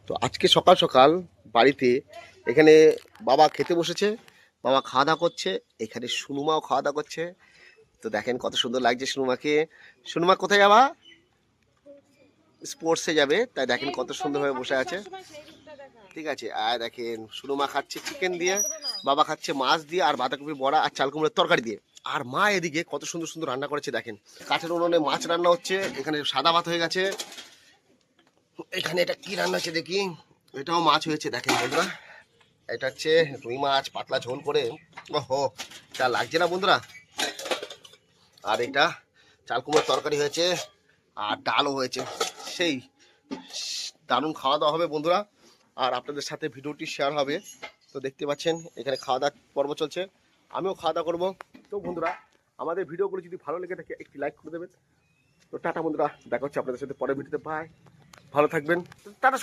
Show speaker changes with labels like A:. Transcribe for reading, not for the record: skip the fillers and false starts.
A: তো আজকে সকাল সকাল বাড়িতে এখানে বাবা খেতে বসেছে, বাবা খাওয়া দাওয়া করছে, এখানে সুনুমাও খাওয়া দাওয়া করছে। তো দেখেন কত সুন্দর লাগছে সুনুমাকে। সুনুমা কোথায় যাবা? স্পোর্টসে যাবে, তাই দেখেন কত সুন্দরভাবে বসে আছে। ঠিক আছে, আর দেখেন সুনুমা খাচ্ছে চিকেন দিয়ে, বাবা খাচ্ছে মাছ দিয়ে, আর বাঁধাকপির বড়া আর চাল কুমড়োর তরকারি দিয়ে। আর মা এদিকে কত সুন্দর সুন্দর রান্না করেছে দেখেন। কাঠের উনুনে মাছ রান্না হচ্ছে, এখানে সাদা ভাত হয়ে গেছে। এখানে এটা কি রান্না হচ্ছে দেখি, এটাও মাছ হয়েছে দেখেন বন্ধুরা। এটা হচ্ছে রুই মাছ পাতলা ঝোল করে। ওহো, যা লাগছে না বন্ধুরা। আর এটা চাল কুমড়োর তরকারি হয়েছে, আর ডালও হয়েছে। সেই দারুণ খাওয়া দাওয়া হবে বন্ধুরা, আর আপনাদের সাথে ভিডিওটি শেয়ার হবে। তো দেখতে পাচ্ছেন এখানে খাওয়া দাওয়া পর্ব চলছে, আমিও খাওয়া দাওয়া করবো। তো বন্ধুরা, আমাদের ভিডিওগুলো যদি ভালো লেগে থাকে একটি লাইক করে দেবেন। তো টাটা বন্ধুরা, দেখা হচ্ছে আপনাদের সাথে পরের ভিডিওতে। বাই, ভালো থাকবেন, টাটা।